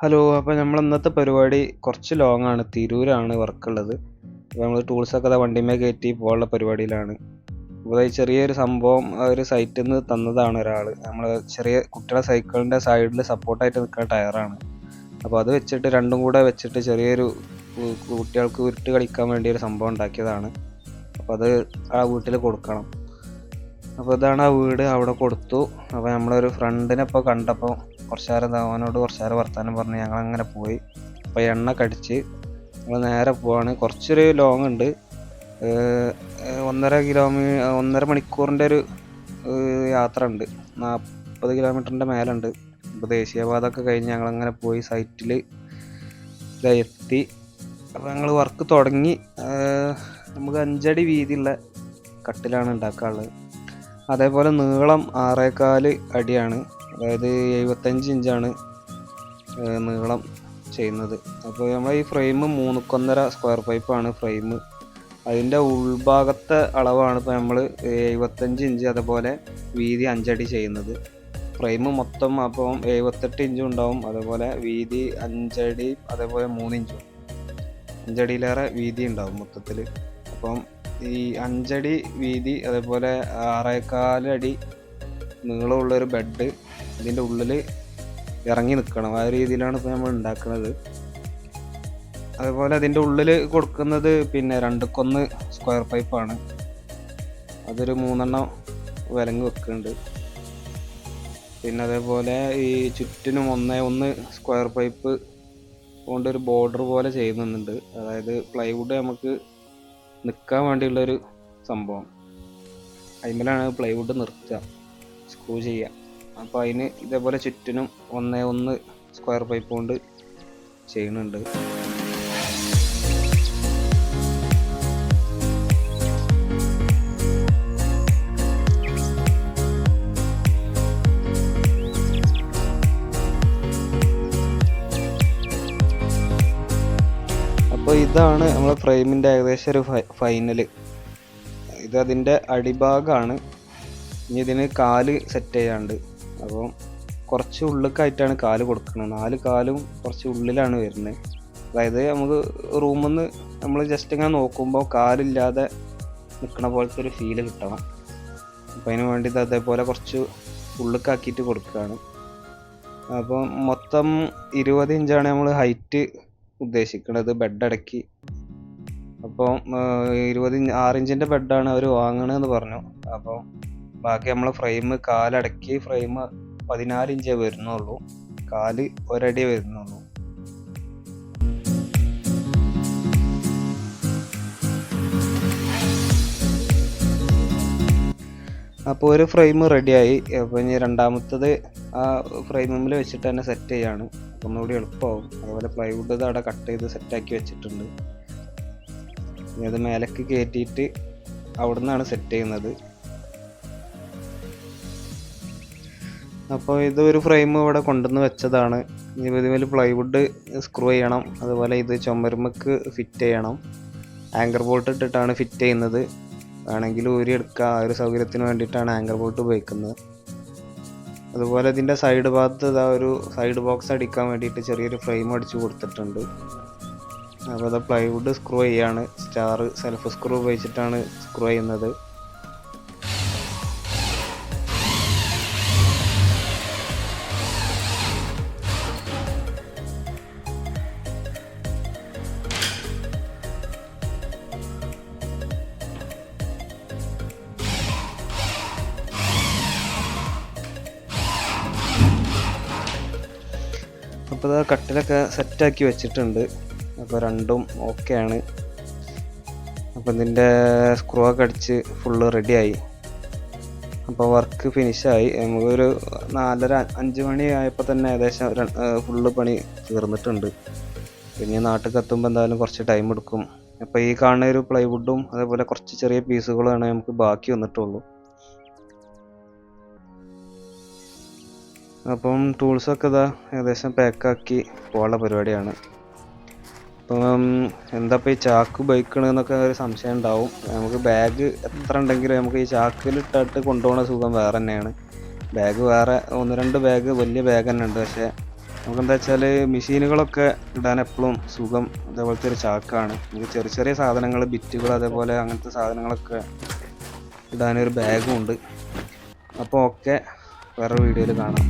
Hello. അപ്പോൾ നമ്മൾ ഇന്നത്തെ പരിപാടി കുറച്ച് ലോങ് ആണ്. തിരൂരാണ് വർക്കുള്ളത്. അപ്പോൾ നമ്മൾ ടൂൾസൊക്കെ വണ്ടിമേ കയറ്റി പോകാനുള്ള പരിപാടിയിലാണ്. അപ്പോൾ ഈ ചെറിയൊരു സംഭവം ഒരു സൈറ്റിൽ നിന്ന് തന്നതാണ് ഒരാൾ. നമ്മൾ ചെറിയ കുട്ടികളുടെ സൈക്കിളിൻ്റെ സൈഡിൽ സപ്പോർട്ടായിട്ട് നിൽക്കുന്ന ടയറാണ്. അപ്പോൾ അത് വെച്ചിട്ട് രണ്ടും കൂടെ വെച്ചിട്ട് ചെറിയൊരു കുട്ടികൾക്ക് ഉരുട്ട് കളിക്കാൻ വേണ്ടി ഒരു സംഭവം ഉണ്ടാക്കിയതാണ്. അപ്പോൾ അത് ആ വീട്ടിൽ കൊടുക്കണം. അപ്പോൾ ഇതാണ് ആ വീട്. അവിടെ കൊടുത്തു. അപ്പോൾ നമ്മളൊരു ഫ്രണ്ടിനെ ഇപ്പോൾ കണ്ടപ്പോൾ കുറച്ച് നേരം വർത്താനം പറഞ്ഞ് ഞങ്ങളങ്ങനെ പോയി. അപ്പോൾ എണ്ണ കടിച്ച് ഞങ്ങൾ നേരെ പോവാണ്. കുറച്ചൊരു ലോങ് ഉണ്ട്. 1.5 മണിക്കൂറിൻ്റെ ഒരു യാത്ര ഉണ്ട്. 40 കിലോമീറ്ററിൻ്റെ മേലുണ്ട്. ഇപ്പോൾ ദേശീയപാതയൊക്കെ കഴിഞ്ഞ് ഞങ്ങളങ്ങനെ പോയി സൈറ്റിൽ എത്തി. അപ്പോൾ ഞങ്ങൾ വർക്ക് തുടങ്ങി. നമുക്ക് 5 അടി വീതിയുള്ള കട്ടിലാണ് ഉണ്ടാക്കാനുള്ളത്. അതേപോലെ നീളം 6.25 അടിയാണ്. അതായത് 75 ഇഞ്ചാണ് നീളം ചെയ്യുന്നത്. അപ്പോൾ നമ്മൾ ഈ ഫ്രെയിം 3.5 സ്ക്വയർ പൈപ്പാണ് ഫ്രെയിം. അതിൻ്റെ ഉൾഭാഗത്തെ അളവാണ് ഇപ്പോൾ നമ്മൾ 75 ഇഞ്ച് അതേപോലെ വീതി 5 അടി ചെയ്യുന്നത്. ഫ്രെയിം മൊത്തം അപ്പം 78 ഇഞ്ചും ഉണ്ടാവും. അതേപോലെ വീതി 5 അടി അതേപോലെ 3 ഇഞ്ചും 5 അടിയിലേറെ വീതി ഉണ്ടാവും മൊത്തത്തിൽ. അപ്പം ഈ 5 അടി വീതി അതേപോലെ 6.25 അടി നീളമുള്ളൊരു ബെഡ് ഇതിൻ്റെ ഉള്ളിൽ ഇറങ്ങി നിൽക്കണം. ആ രീതിയിലാണ് ഇപ്പോൾ നമ്മൾ ഉണ്ടാക്കുന്നത്. അതേപോലെ അതിൻ്റെ ഉള്ളിൽ കൊടുക്കുന്നത് പിന്നെ 2.1 സ്ക്വയർ പൈപ്പാണ്. അതൊരു 3 വിലങ്ങ് വെക്കുന്നുണ്ട്. പിന്നെ അതേപോലെ ഈ ചുറ്റിനും 1.1 സ്ക്വയർ പൈപ്പ് കൊണ്ടൊരു ബോർഡർ പോലെ ചെയ്യുന്നുണ്ട്. അതായത് പ്ലൈവുഡ് നമുക്ക് നിൽക്കാൻ വേണ്ടിയുള്ളൊരു സംഭവം. അതിന്മേലാണ് പ്ലൈവുഡ് നിർത്തുക, സ്ക്രൂ ചെയ്യുക. അപ്പോൾ അതിന് ഇതേപോലെ ചുറ്റിനും 1.1 സ്ക്വയർ പൈപ്പ് കൊണ്ട് ചെയ്യുന്നുണ്ട്. അപ്പോൾ ഇതാണ് നമ്മളെ ഫ്രെയിമിൻ്റെ ഏകദേശം ഒരു ഫൈനൽ. ഇതതിൻ്റെ അടിഭാഗമാണ്. ഇനി ഇതിന് കാല് സെറ്റ് ചെയ്യാണ്ട്. അപ്പോൾ കുറച്ച് ഉള്ളിലേക്കായിട്ടാണ് കാല് കൊടുക്കുന്നത്. 4 കാലും കുറച്ച് ഉള്ളിലാണ് വരുന്നത്. അതായത് നമുക്ക് റൂമിൽ നിന്ന് നമ്മൾ ജസ്റ്റ് ഇങ്ങനെ നോക്കുമ്പോൾ കാലില്ലാതെ നിൽക്കണ പോലത്തെ ഒരു ഫീല് കിട്ടണം. അപ്പോൾ അതിന് വേണ്ടി അതേപോലെ കുറച്ച് ഉള്ളിലേക്കാക്കിയിട്ട് കൊടുക്കുകയാണ്. അപ്പോൾ മൊത്തം 20 ഇഞ്ചാണ് നമ്മൾ ഹൈറ്റ് ഉദ്ദേശിക്കുന്നത് ബെഡ് അടക്കി. അപ്പോൾ 6 ഇഞ്ചിൻ്റെ ബെഡാണ് അവർ വാങ്ങണമെന്ന് പറഞ്ഞു. അപ്പോൾ ബാക്കി നമ്മളെ ഫ്രെയിം കാലടക്കി ഫ്രെയിം 14 ഇഞ്ചേ വരുന്നുള്ളൂ. കാല് 1 അടിയേ വരുന്നുള്ളൂ. അപ്പോൾ ഒരു ഫ്രെയിം റെഡിയായി. അപ്പോൾ ഇനി രണ്ടാമത്തത് ആ ഫ്രെയിമിൽ വെച്ചിട്ട് തന്നെ സെറ്റ് ചെയ്യാണ്. അപ്പോൾ ഒന്നുകൂടി എളുപ്പമാവും. അതുപോലെ പ്ലൈവുഡ് അവിടെ കട്ട് ചെയ്ത് സെറ്റാക്കി വെച്ചിട്ടുണ്ട്. ഇനി അത് മേലേക്ക് കയറ്റിയിട്ട് അവിടെ നിന്നാണ് സെറ്റ് ചെയ്യുന്നത്. അപ്പോൾ ഇതൊരു ഫ്രെയിം ഇവിടെ കൊണ്ടുവന്ന് വെച്ചതാണ്. ഇതിൽ പ്ലൈവുഡ് സ്ക്രൂ ചെയ്യണം. അതുപോലെ ഇത് ചുമരുമ്മക്ക് ഫിറ്റ് ചെയ്യണം. ആങ്കർ ബോൾട്ട് ഇട്ടിട്ടാണ് ഫിറ്റ് ചെയ്യുന്നത്. വേണമെങ്കിൽ ഊരിയെടുക്കുക. ആ ഒരു സൗകര്യത്തിന് വേണ്ടിയിട്ടാണ് ആങ്കർ ബോൾട്ട് ഉപയോഗിക്കുന്നത്. അതുപോലെ ഇതിൻ്റെ സൈഡ് ഭാഗത്ത് ഒരു സൈഡ് ബോക്സ് അടിക്കാൻ വേണ്ടിയിട്ട് ചെറിയൊരു ഫ്രെയിം അടിച്ചു കൊടുത്തിട്ടുണ്ട്. അപ്പോൾ അത് പ്ലൈവുഡ് സ്ക്രൂ ചെയ്യാണ്. സ്റ്റാർ സെൽഫ് സ്ക്രൂ ഉപയോഗിച്ചിട്ടാണ് സ്ക്രൂ ചെയ്യുന്നത്. അപ്പോൾ അത് കട്ടിലൊക്കെ സെറ്റാക്കി വെച്ചിട്ടുണ്ട്. അപ്പോൾ രണ്ടും ഓക്കെയാണ്. അപ്പോൾ ഇതിൻ്റെ സ്ക്രൂ ഒക്കെ അടിച്ച് ഫുള്ള് റെഡിയായി. അപ്പോൾ വർക്ക് ഫിനിഷായി. നമുക്കൊരു 4:30-5 മണി ആയപ്പോൾ തന്നെ ഏകദേശം ഫുള്ള് പണി തീർന്നിട്ടുണ്ട്. പിന്നെ നാട്ടിൽ എത്തുമ്പോൾ എന്തായാലും കുറച്ച് ടൈം എടുക്കും. അപ്പോൾ ഈ കാണുന്ന ഒരു പ്ലൈവുഡും അതേപോലെ കുറച്ച് ചെറിയ പീസുകളാണ് നമുക്ക് ബാക്കി വന്നിട്ടുള്ളൂ. അപ്പം ടൂൾസൊക്കെ ഏകദേശം പാക്കാക്കി പോകാനുള്ള പരിപാടിയാണ്. അപ്പം എന്താപ്പോൾ ഈ ചാക്ക് ഉപയോഗിക്കണമെന്നൊക്കെ ഒരു സംശയം ഉണ്ടാവും. നമുക്ക് ബാഗ് എത്ര ഉണ്ടെങ്കിലും നമുക്ക് ഈ ചാക്കിലിട്ടിട്ട് കൊണ്ടുപോകുന്ന സുഖം വേറെ തന്നെയാണ്. ബാഗ് വേറെ 1-2 ബാഗ് വലിയ ബാഗ് തന്നെ ഉണ്ട്. പക്ഷേ നമുക്കെന്താ വെച്ചാൽ മെഷീനുകളൊക്കെ ഇടാൻ എപ്പോഴും സുഖം അതേപോലത്തെ ഒരു ചാക്കാണ്. നമുക്ക് ചെറിയ ചെറിയ സാധനങ്ങൾ, ബിറ്റുകൾ, അതേപോലെ അങ്ങനത്തെ സാധനങ്ങളൊക്കെ ഇടാനൊരു ബാഗും ഉണ്ട്. അപ്പോൾ ഓക്കെ, വേറെ വീഡിയോയിൽ കാണാം.